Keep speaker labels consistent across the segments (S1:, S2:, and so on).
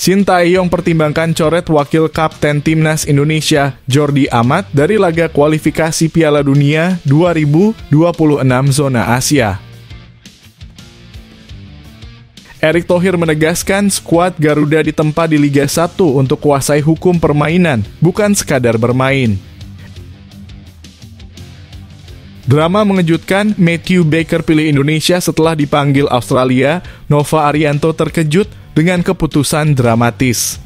S1: Sintayong pertimbangkan coret wakil kapten timnas Indonesia, Jordi Amat, dari laga kualifikasi Piala Dunia 2026 zona Asia. Erick Thohir menegaskan skuad Garuda ditempa di Liga 1 untuk kuasai hukum permainan, bukan sekadar bermain. Drama mengejutkan, Matthew Baker pilih Indonesia setelah dipanggil Australia. Nova Arianto terkejut dengan keputusan dramatis.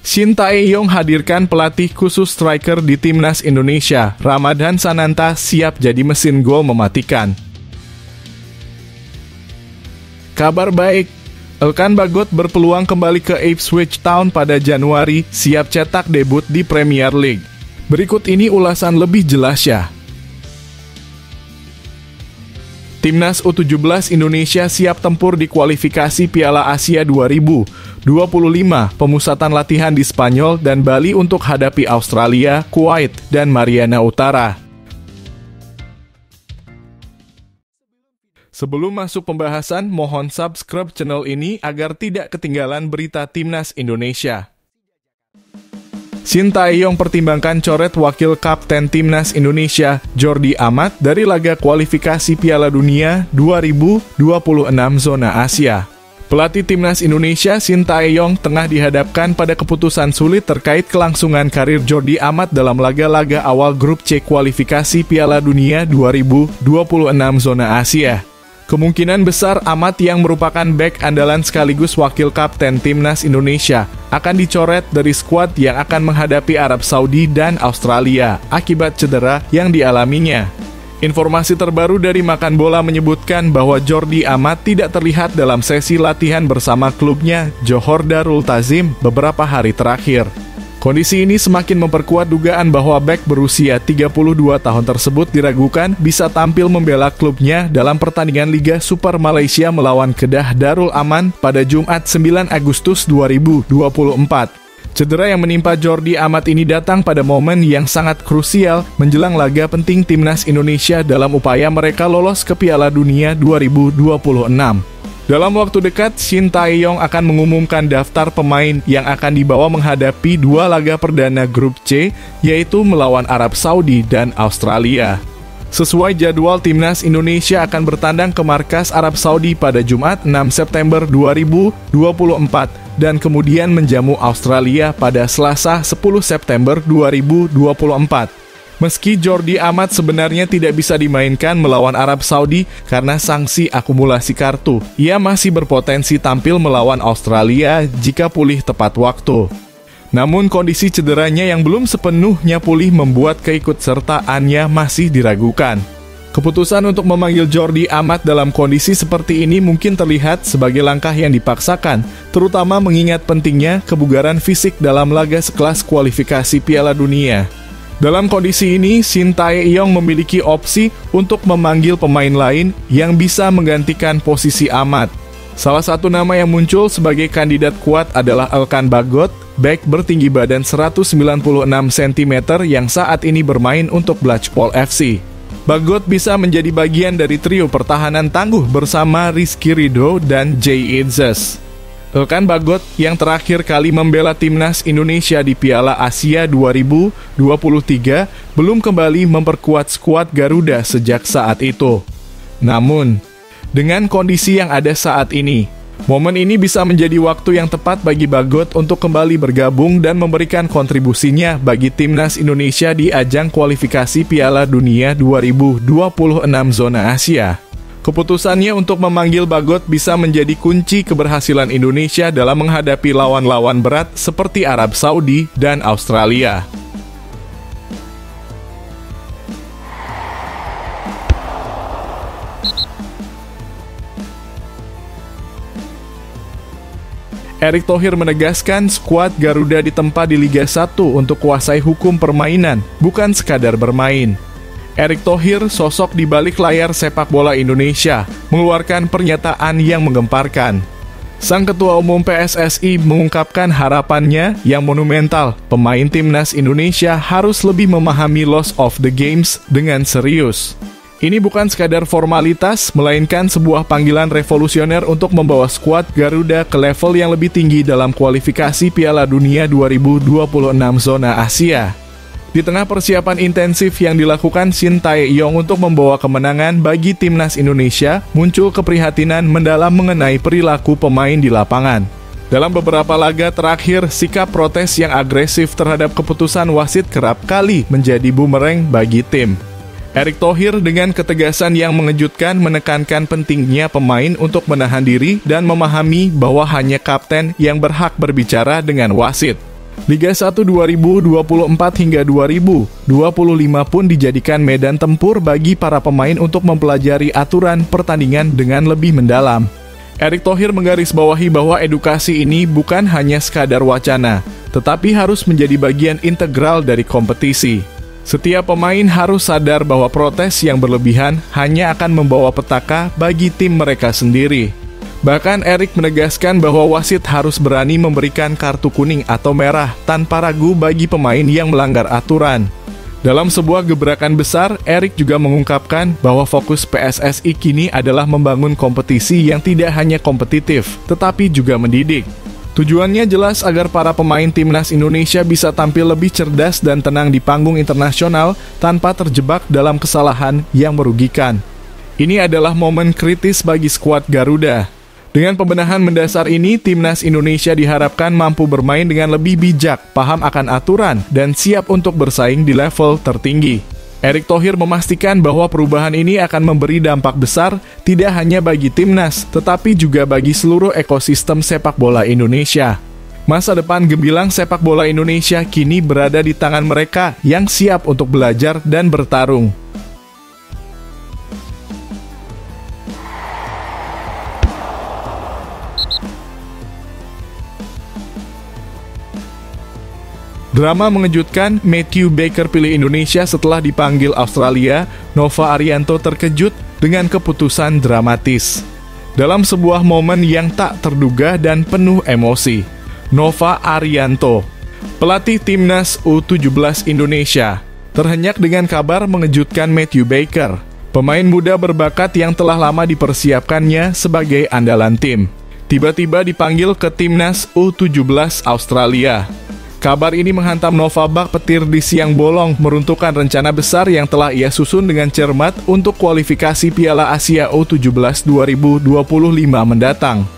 S1: Sintayong hadirkan pelatih khusus striker di timnas Indonesia. Ramadhan Sananta siap jadi mesin gol mematikan. Kabar baik, Elkan Bagot berpeluang kembali ke Ipswich Town pada Januari, siap cetak debut di Premier League. Berikut ini ulasan lebih jelasnya. Timnas U17 Indonesia siap tempur di kualifikasi Piala Asia 2025, pemusatan latihan di Spanyol dan Bali untuk hadapi Australia, Kuwait, dan Mariana Utara. Sebelum masuk pembahasan, mohon subscribe channel ini agar tidak ketinggalan berita Timnas Indonesia. Sintayong pertimbangkan coret wakil kapten Timnas Indonesia, Jordi Amat, dari laga kualifikasi Piala Dunia 2026 zona Asia. Pelatih Timnas Indonesia, Sintayong, tengah dihadapkan pada keputusan sulit terkait kelangsungan karir Jordi Amat dalam laga-laga awal grup C kualifikasi Piala Dunia 2026 zona Asia. Kemungkinan besar Amat yang merupakan bek andalan sekaligus wakil kapten Timnas Indonesia akan dicoret dari skuad yang akan menghadapi Arab Saudi dan Australia akibat cedera yang dialaminya. Informasi terbaru dari Makan Bola menyebutkan bahwa Jordi Amat tidak terlihat dalam sesi latihan bersama klubnya Johor Darul Ta'zim beberapa hari terakhir. Kondisi ini semakin memperkuat dugaan bahwa bek berusia 32 tahun tersebut diragukan bisa tampil membela klubnya dalam pertandingan Liga Super Malaysia melawan Kedah Darul Aman pada Jumat 9 Agustus 2024. Cedera yang menimpa Jordi Amat ini datang pada momen yang sangat krusial menjelang laga penting Timnas Indonesia dalam upaya mereka lolos ke Piala Dunia 2026. Dalam waktu dekat, Sintayong akan mengumumkan daftar pemain yang akan dibawa menghadapi dua laga perdana grup C, yaitu melawan Arab Saudi dan Australia. Sesuai jadwal, Timnas Indonesia akan bertandang ke markas Arab Saudi pada Jumat 6 September 2024 dan kemudian menjamu Australia pada Selasa 10 September 2024. Meski Jordi Amat sebenarnya tidak bisa dimainkan melawan Arab Saudi karena sanksi akumulasi kartu, ia masih berpotensi tampil melawan Australia jika pulih tepat waktu. Namun kondisi cederanya yang belum sepenuhnya pulih membuat keikutsertaannya masih diragukan. Keputusan untuk memanggil Jordi Amat dalam kondisi seperti ini mungkin terlihat sebagai langkah yang dipaksakan, terutama mengingat pentingnya kebugaran fisik dalam laga sekelas kualifikasi Piala Dunia. Dalam kondisi ini, Sintayong memiliki opsi untuk memanggil pemain lain yang bisa menggantikan posisi Amat. Salah satu nama yang muncul sebagai kandidat kuat adalah Elkan Bagot, bek bertinggi badan 196 cm yang saat ini bermain untuk Blackpool FC. Bagot bisa menjadi bagian dari trio pertahanan tangguh bersama Rizky Ridho dan Jay Idzes. Elkan Bagot yang terakhir kali membela Timnas Indonesia di Piala Asia 2023 belum kembali memperkuat skuad Garuda sejak saat itu. Namun, dengan kondisi yang ada saat ini, momen ini bisa menjadi waktu yang tepat bagi Bagot untuk kembali bergabung dan memberikan kontribusinya bagi Timnas Indonesia di ajang kualifikasi Piala Dunia 2026 zona Asia. Keputusannya untuk memanggil Bagot bisa menjadi kunci keberhasilan Indonesia dalam menghadapi lawan-lawan berat seperti Arab Saudi dan Australia. Erick Thohir menegaskan skuad Garuda ditempa di Liga 1 untuk kuasai hukum permainan, bukan sekadar bermain. Erick Thohir, sosok di balik layar sepak bola Indonesia, mengeluarkan pernyataan yang menggemparkan. Sang Ketua Umum PSSI mengungkapkan harapannya yang monumental, pemain Timnas Indonesia harus lebih memahami loss of the games dengan serius. Ini bukan sekadar formalitas, melainkan sebuah panggilan revolusioner untuk membawa skuad Garuda ke level yang lebih tinggi dalam kualifikasi Piala Dunia 2026 zona Asia. Di tengah persiapan intensif yang dilakukan Shin Tae-yong untuk membawa kemenangan bagi timnas Indonesia, muncul keprihatinan mendalam mengenai perilaku pemain di lapangan. Dalam beberapa laga terakhir, sikap protes yang agresif terhadap keputusan wasit kerap kali menjadi bumerang bagi tim. Erick Thohir dengan ketegasan yang mengejutkan menekankan pentingnya pemain untuk menahan diri dan memahami bahwa hanya kapten yang berhak berbicara dengan wasit. Liga 1 2024 hingga 2025 pun dijadikan medan tempur bagi para pemain untuk mempelajari aturan pertandingan dengan lebih mendalam. Erick Thohir menggarisbawahi bahwa edukasi ini bukan hanya sekadar wacana, tetapi harus menjadi bagian integral dari kompetisi. Setiap pemain harus sadar bahwa protes yang berlebihan hanya akan membawa petaka bagi tim mereka sendiri. Bahkan Erick menegaskan bahwa wasit harus berani memberikan kartu kuning atau merah tanpa ragu bagi pemain yang melanggar aturan. Dalam sebuah gebrakan besar, Erick juga mengungkapkan bahwa fokus PSSI kini adalah membangun kompetisi yang tidak hanya kompetitif, tetapi juga mendidik. Tujuannya jelas agar para pemain timnas Indonesia bisa tampil lebih cerdas dan tenang di panggung internasional tanpa terjebak dalam kesalahan yang merugikan. Ini adalah momen kritis bagi skuad Garuda. Dengan pembenahan mendasar ini, timnas Indonesia diharapkan mampu bermain dengan lebih bijak, paham akan aturan, dan siap untuk bersaing di level tertinggi. Erick Thohir memastikan bahwa perubahan ini akan memberi dampak besar tidak hanya bagi timnas, tetapi juga bagi seluruh ekosistem sepak bola Indonesia. Masa depan gemilang sepak bola Indonesia kini berada di tangan mereka yang siap untuk belajar dan bertarung. Drama mengejutkan, Matthew Baker pilih Indonesia setelah dipanggil Australia. Nova Arianto terkejut dengan keputusan dramatis. Dalam sebuah momen yang tak terduga dan penuh emosi, Nova Arianto, pelatih timnas U17 Indonesia, terhenyak dengan kabar mengejutkan Matthew Baker, pemain muda berbakat yang telah lama dipersiapkannya sebagai andalan tim. Tiba-tiba dipanggil ke timnas U17 Australia. Kabar ini menghantam Nova bak petir di siang bolong, meruntuhkan rencana besar yang telah ia susun dengan cermat untuk kualifikasi Piala Asia U17 2025 mendatang.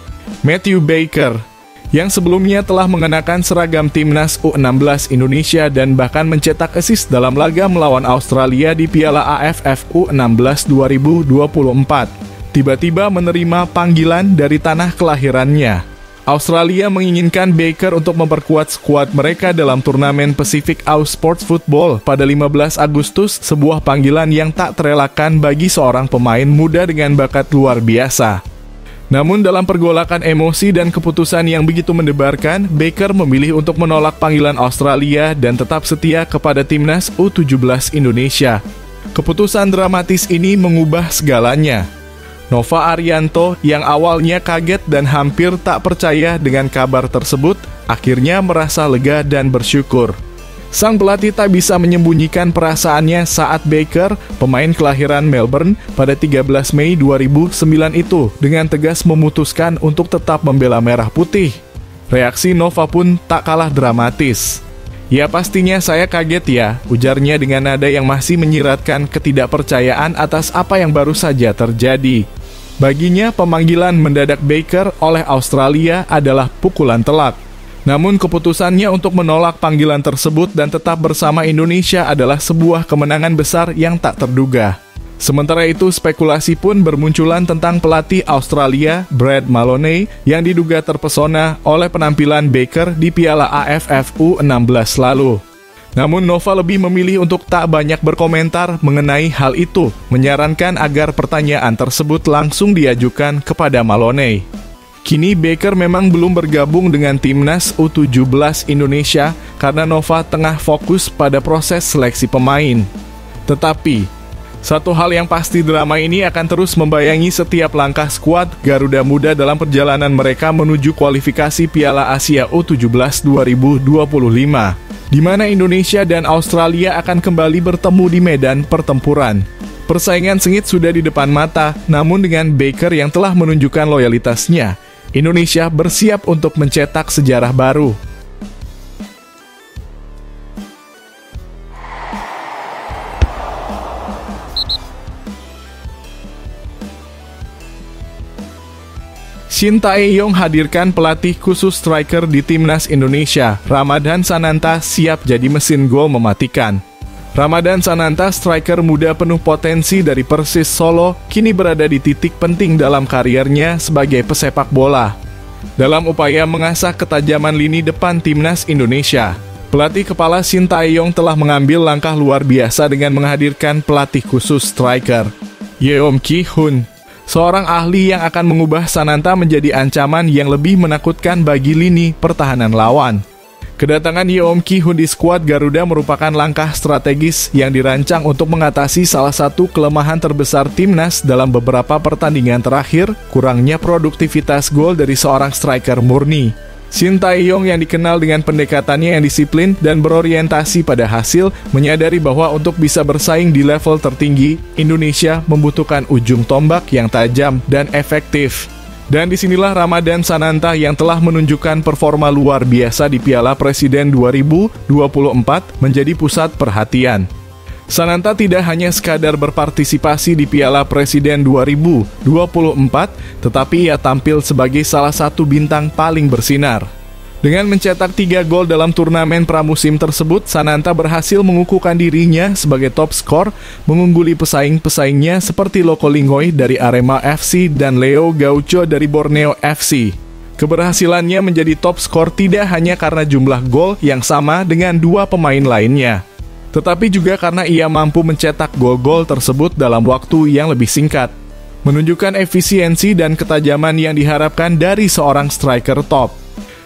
S1: Matthew Baker, yang sebelumnya telah mengenakan seragam timnas U16 Indonesia dan bahkan mencetak assist dalam laga melawan Australia di Piala AFF U16 2024, tiba-tiba menerima panggilan dari tanah kelahirannya. Australia menginginkan Baker untuk memperkuat skuad mereka dalam turnamen Pacific Aus Sports Football pada 15 Agustus, sebuah panggilan yang tak terelakkan bagi seorang pemain muda dengan bakat luar biasa. Namun dalam pergolakan emosi dan keputusan yang begitu mendebarkan, Baker memilih untuk menolak panggilan Australia dan tetap setia kepada timnas U17 Indonesia. Keputusan dramatis ini mengubah segalanya. Nova Arianto yang awalnya kaget dan hampir tak percaya dengan kabar tersebut, akhirnya merasa lega dan bersyukur. Sang pelatih tak bisa menyembunyikan perasaannya saat Baker, pemain kelahiran Melbourne, pada 13 Mei 2009 itu dengan tegas memutuskan untuk tetap membela merah putih. Reaksi Nova pun tak kalah dramatis. "Ya pastinya saya kaget ya," ujarnya dengan nada yang masih menyiratkan ketidakpercayaan atas apa yang baru saja terjadi. Baginya, pemanggilan mendadak Baker oleh Australia adalah pukulan telak. Namun keputusannya untuk menolak panggilan tersebut dan tetap bersama Indonesia adalah sebuah kemenangan besar yang tak terduga. Sementara itu, spekulasi pun bermunculan tentang pelatih Australia, Brad Maloney, yang diduga terpesona oleh penampilan Baker di Piala AFF U16 lalu. Namun Nova lebih memilih untuk tak banyak berkomentar mengenai hal itu, menyarankan agar pertanyaan tersebut langsung diajukan kepada Maloney. Kini Baker memang belum bergabung dengan timnas U17 Indonesia karena Nova tengah fokus pada proses seleksi pemain. Tetapi, satu hal yang pasti, drama ini akan terus membayangi setiap langkah skuad Garuda Muda dalam perjalanan mereka menuju kualifikasi Piala Asia U17 2025. Di mana Indonesia dan Australia akan kembali bertemu di medan pertempuran. Persaingan sengit sudah di depan mata, namun dengan Baker yang telah menunjukkan loyalitasnya, Indonesia bersiap untuk mencetak sejarah baru. Shin Tae-yong hadirkan pelatih khusus striker di Timnas Indonesia. Ramadhan Sananta siap jadi mesin gol mematikan. Ramadhan Sananta, striker muda penuh potensi dari Persis Solo, kini berada di titik penting dalam kariernya sebagai pesepak bola. Dalam upaya mengasah ketajaman lini depan Timnas Indonesia, pelatih kepala Shin Tae-yong telah mengambil langkah luar biasa dengan menghadirkan pelatih khusus striker, Yeom Ki-hun. Seorang ahli yang akan mengubah Sananta menjadi ancaman yang lebih menakutkan bagi lini pertahanan lawan. Kedatangan Yeom Ki-hun di skuad Garuda merupakan langkah strategis yang dirancang untuk mengatasi salah satu kelemahan terbesar Timnas dalam beberapa pertandingan terakhir, kurangnya produktivitas gol dari seorang striker murni. Shin Tae-yong yang dikenal dengan pendekatannya yang disiplin dan berorientasi pada hasil, menyadari bahwa untuk bisa bersaing di level tertinggi, Indonesia membutuhkan ujung tombak yang tajam dan efektif. Dan disinilah Ramadhan Sananta yang telah menunjukkan performa luar biasa di Piala Presiden 2024 menjadi pusat perhatian. Sananta tidak hanya sekadar berpartisipasi di Piala Presiden 2024, tetapi ia tampil sebagai salah satu bintang paling bersinar. Dengan mencetak 3 gol dalam turnamen pramusim tersebut, Sananta berhasil mengukuhkan dirinya sebagai top skor, mengungguli pesaing-pesaingnya seperti Loko Linggoy dari Arema FC dan Leo Gaucho dari Borneo FC. Keberhasilannya menjadi top skor tidak hanya karena jumlah gol yang sama dengan 2 pemain lainnya, tetapi juga karena ia mampu mencetak gol-gol tersebut dalam waktu yang lebih singkat, menunjukkan efisiensi dan ketajaman yang diharapkan dari seorang striker top.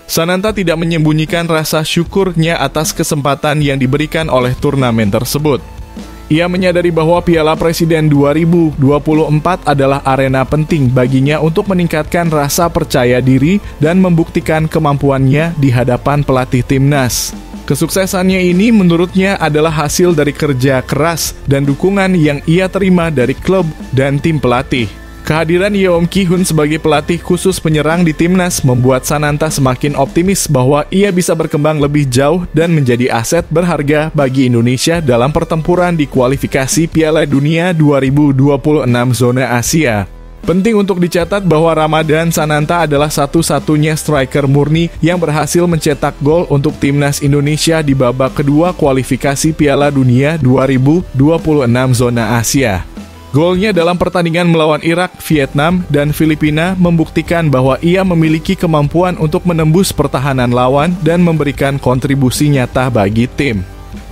S1: Sananta tidak menyembunyikan rasa syukurnya atas kesempatan yang diberikan oleh turnamen tersebut. Ia menyadari bahwa Piala Presiden 2024 adalah arena penting baginya untuk meningkatkan rasa percaya diri dan membuktikan kemampuannya di hadapan pelatih Timnas. Kesuksesannya ini menurutnya adalah hasil dari kerja keras dan dukungan yang ia terima dari klub dan tim pelatih. Kehadiran Yeom Ki-hun sebagai pelatih khusus penyerang di Timnas membuat Sananta semakin optimis bahwa ia bisa berkembang lebih jauh dan menjadi aset berharga bagi Indonesia dalam pertempuran di kualifikasi Piala Dunia 2026 zona Asia. Penting untuk dicatat bahwa Ramadhan Sananta adalah satu-satunya striker murni yang berhasil mencetak gol untuk Timnas Indonesia di babak kedua kualifikasi Piala Dunia 2026 zona Asia. Golnya dalam pertandingan melawan Irak, Vietnam, dan Filipina membuktikan bahwa ia memiliki kemampuan untuk menembus pertahanan lawan dan memberikan kontribusi nyata bagi tim.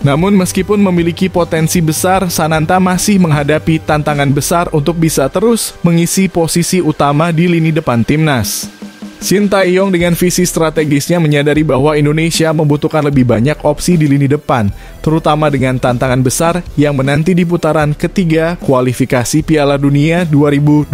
S1: Namun meskipun memiliki potensi besar, Sananta masih menghadapi tantangan besar untuk bisa terus mengisi posisi utama di lini depan Timnas. Shin Tae-yong dengan visi strategisnya menyadari bahwa Indonesia membutuhkan lebih banyak opsi di lini depan, terutama dengan tantangan besar yang menanti di putaran ketiga kualifikasi Piala Dunia 2026.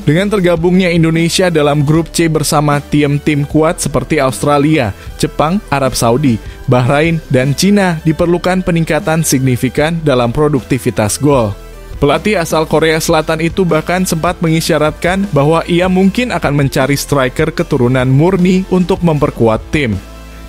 S1: Dengan tergabungnya Indonesia dalam grup C bersama tim-tim kuat seperti Australia, Jepang, Arab Saudi, Bahrain, dan Cina, diperlukan peningkatan signifikan dalam produktivitas gol. Pelatih asal Korea Selatan itu bahkan sempat mengisyaratkan bahwa ia mungkin akan mencari striker keturunan murni untuk memperkuat tim.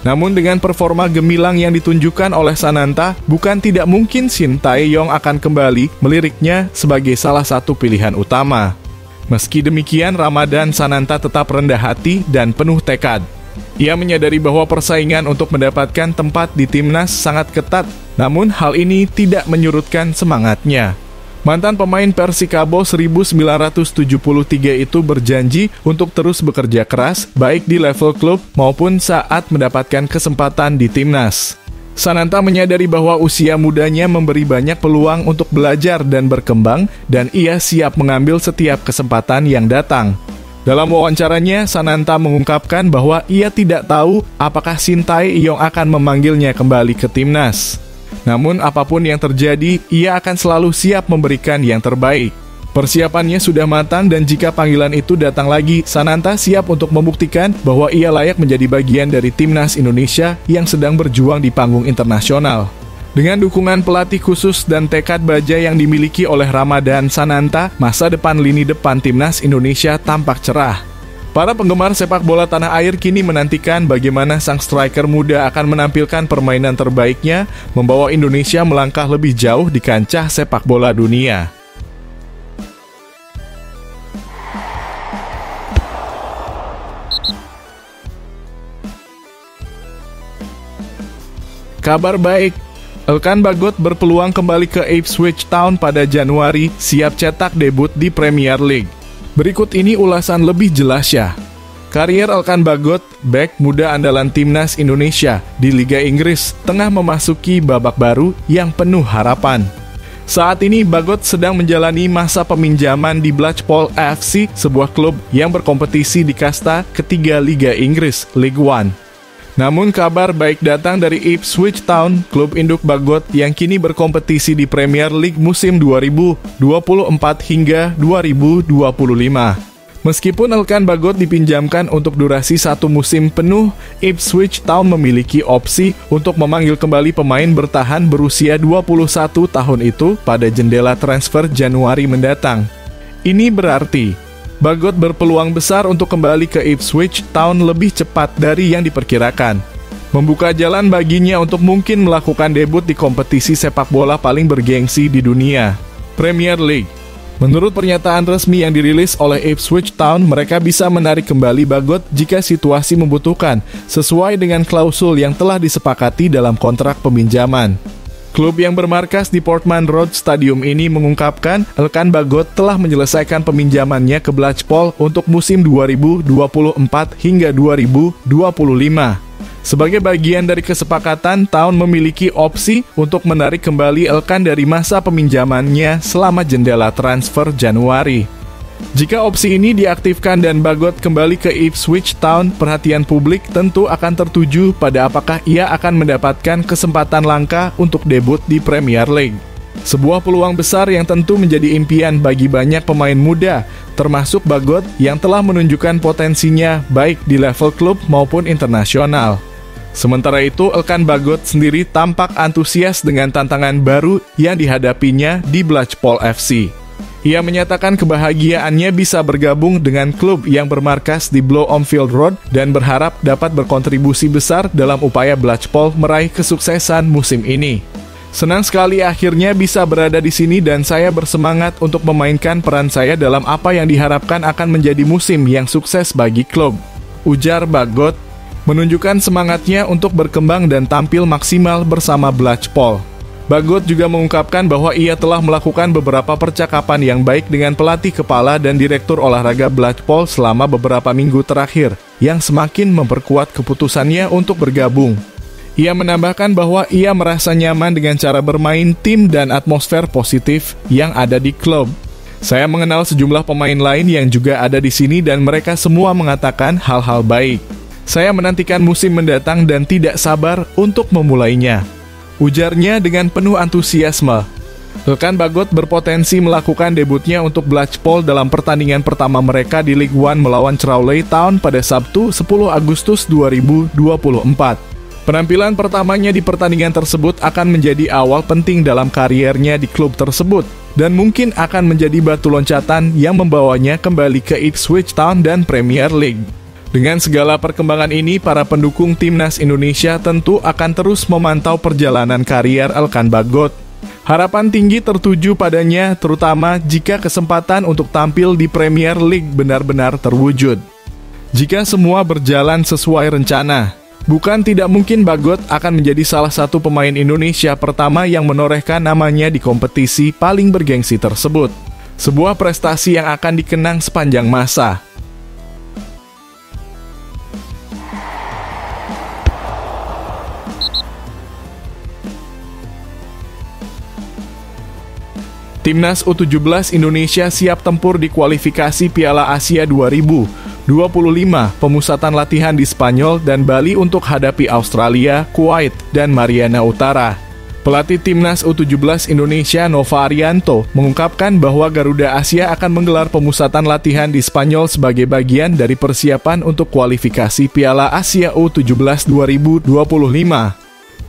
S1: Namun dengan performa gemilang yang ditunjukkan oleh Sananta, bukan tidak mungkin Shin Tae-yong akan kembali meliriknya sebagai salah satu pilihan utama. Meski demikian, Ramadhan Sananta tetap rendah hati dan penuh tekad. Ia menyadari bahwa persaingan untuk mendapatkan tempat di Timnas sangat ketat, namun hal ini tidak menyurutkan semangatnya. Mantan pemain Persikabo 1973 itu berjanji untuk terus bekerja keras, baik di level klub maupun saat mendapatkan kesempatan di Timnas. Sananta menyadari bahwa usia mudanya memberi banyak peluang untuk belajar dan berkembang, dan ia siap mengambil setiap kesempatan yang datang. Dalam wawancaranya, Sananta mengungkapkan bahwa ia tidak tahu apakah Shin Tae-yong akan memanggilnya kembali ke Timnas. Namun apapun yang terjadi, ia akan selalu siap memberikan yang terbaik. Persiapannya sudah matang dan jika panggilan itu datang lagi, Sananta siap untuk membuktikan bahwa ia layak menjadi bagian dari Timnas Indonesia yang sedang berjuang di panggung internasional. Dengan dukungan pelatih khusus dan tekad baja yang dimiliki oleh Ramadhan Sananta, masa depan lini depan timnas Indonesia tampak cerah. Para penggemar sepak bola tanah air kini menantikan bagaimana sang striker muda akan menampilkan permainan terbaiknya, membawa Indonesia melangkah lebih jauh di kancah sepak bola dunia. Kabar baik, Elkan Bagot berpeluang kembali ke Ipswich Town pada Januari, siap cetak debut di Premier League. Berikut ini ulasan lebih jelasnya. Karier Elkan Bagot, bek muda andalan timnas Indonesia di Liga Inggris, tengah memasuki babak baru yang penuh harapan. Saat ini Bagot sedang menjalani masa peminjaman di Blackpool FC, sebuah klub yang berkompetisi di kasta ketiga Liga Inggris, League One. Namun kabar baik datang dari Ipswich Town, klub induk Bagot yang kini berkompetisi di Premier League musim 2024 hingga 2025. Meskipun Elkan Bagot dipinjamkan untuk durasi 1 musim penuh, Ipswich Town memiliki opsi untuk memanggil kembali pemain bertahan berusia 21 tahun itu pada jendela transfer Januari mendatang. Ini berarti Bagot berpeluang besar untuk kembali ke Ipswich Town lebih cepat dari yang diperkirakan, membuka jalan baginya untuk mungkin melakukan debut di kompetisi sepak bola paling bergengsi di dunia, Premier League. Menurut pernyataan resmi yang dirilis oleh Ipswich Town, mereka bisa menarik kembali Bagot jika situasi membutuhkan, sesuai dengan klausul yang telah disepakati dalam kontrak peminjaman. Klub yang bermarkas di Portman Road Stadium ini mengungkapkan Elkan Bagot telah menyelesaikan peminjamannya ke Blackpool untuk musim 2024 hingga 2025. Sebagai bagian dari kesepakatan, Town memiliki opsi untuk menarik kembali Elkan dari masa peminjamannya selama jendela transfer Januari. Jika opsi ini diaktifkan dan Bagot kembali ke Ipswich Town, perhatian publik tentu akan tertuju pada apakah ia akan mendapatkan kesempatan langka untuk debut di Premier League. Sebuah peluang besar yang tentu menjadi impian bagi banyak pemain muda, termasuk Bagot yang telah menunjukkan potensinya baik di level klub maupun internasional. Sementara itu, Elkan Bagot sendiri tampak antusias dengan tantangan baru yang dihadapinya di Blackpool FC. Ia menyatakan kebahagiaannya bisa bergabung dengan klub yang bermarkas di Blomfield Road dan berharap dapat berkontribusi besar dalam upaya Blackpool meraih kesuksesan musim ini. Senang sekali akhirnya bisa berada di sini dan saya bersemangat untuk memainkan peran saya dalam apa yang diharapkan akan menjadi musim yang sukses bagi klub, ujar Bagot, menunjukkan semangatnya untuk berkembang dan tampil maksimal bersama Blackpool. Bagot juga mengungkapkan bahwa ia telah melakukan beberapa percakapan yang baik dengan pelatih kepala dan direktur olahraga Blackpool selama beberapa minggu terakhir, yang semakin memperkuat keputusannya untuk bergabung. Ia menambahkan bahwa ia merasa nyaman dengan cara bermain tim dan atmosfer positif yang ada di klub. Saya mengenal sejumlah pemain lain yang juga ada di sini dan mereka semua mengatakan hal-hal baik. Saya menantikan musim mendatang dan tidak sabar untuk memulainya, ujarnya dengan penuh antusiasme. Elkan Bagot berpotensi melakukan debutnya untuk Blackpool dalam pertandingan pertama mereka di League One melawan Crawley Town pada Sabtu 10 Agustus 2024. Penampilan pertamanya di pertandingan tersebut akan menjadi awal penting dalam kariernya di klub tersebut dan mungkin akan menjadi batu loncatan yang membawanya kembali ke Ipswich Town dan Premier League. Dengan segala perkembangan ini, para pendukung timnas Indonesia tentu akan terus memantau perjalanan karier Elkan Bagot. Harapan tinggi tertuju padanya, terutama jika kesempatan untuk tampil di Premier League benar-benar terwujud. Jika semua berjalan sesuai rencana, bukan tidak mungkin Bagot akan menjadi salah satu pemain Indonesia pertama yang menorehkan namanya di kompetisi paling bergengsi tersebut. Sebuah prestasi yang akan dikenang sepanjang masa. Timnas U17 Indonesia siap tempur di kualifikasi Piala Asia 2025, pemusatan latihan di Spanyol dan Bali untuk hadapi Australia, Kuwait, dan Mariana Utara. Pelatih Timnas U17 Indonesia Nova Arianto mengungkapkan bahwa Garuda Asia akan menggelar pemusatan latihan di Spanyol sebagai bagian dari persiapan untuk kualifikasi Piala Asia U17 2025.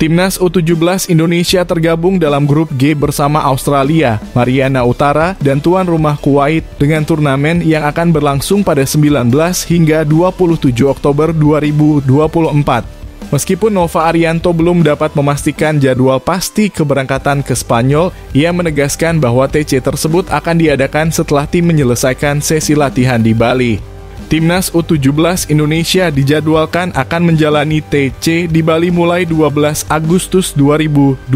S1: Timnas U17 Indonesia tergabung dalam grup G bersama Australia, Mariana Utara, dan tuan rumah Kuwait dengan turnamen yang akan berlangsung pada 19 hingga 27 Oktober 2024. Meskipun Nova Arianto belum dapat memastikan jadwal pasti keberangkatan ke Spanyol, ia menegaskan bahwa TC tersebut akan diadakan setelah tim menyelesaikan sesi latihan di Bali. Timnas U17 Indonesia dijadwalkan akan menjalani TC di Bali mulai 12 Agustus 2024.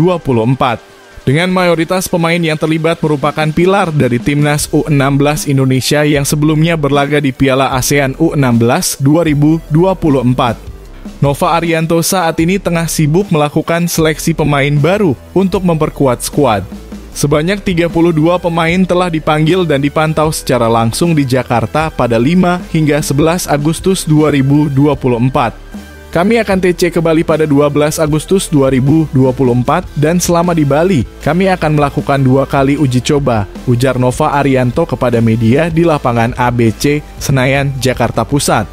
S1: Dengan mayoritas pemain yang terlibat merupakan pilar dari Timnas U16 Indonesia yang sebelumnya berlaga di Piala ASEAN U16 2024. Nova Arianto saat ini tengah sibuk melakukan seleksi pemain baru untuk memperkuat skuad. Sebanyak 32 pemain telah dipanggil dan dipantau secara langsung di Jakarta pada 5 hingga 11 Agustus 2024. Kami akan TC ke Bali pada 12 Agustus 2024 dan selama di Bali, kami akan melakukan 2 kali uji coba, ujar Nova Arianto kepada media di lapangan ABC Senayan, Jakarta Pusat.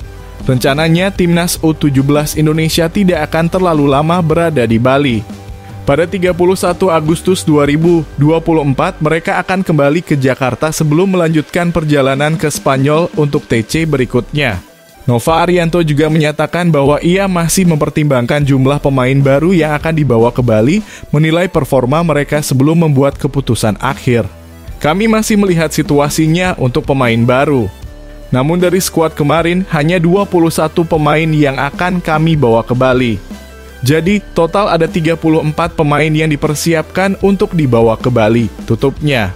S1: Rencananya, Timnas U17 Indonesia tidak akan terlalu lama berada di Bali. Pada 31 Agustus 2024, mereka akan kembali ke Jakarta sebelum melanjutkan perjalanan ke Spanyol untuk TC berikutnya. Nova Arianto juga menyatakan bahwa ia masih mempertimbangkan jumlah pemain baru yang akan dibawa ke Bali, menilai performa mereka sebelum membuat keputusan akhir. Kami masih melihat situasinya untuk pemain baru. Namun dari skuad kemarin, hanya 21 pemain yang akan kami bawa ke Bali. Jadi, total ada 34 pemain yang dipersiapkan untuk dibawa ke Bali, tutupnya.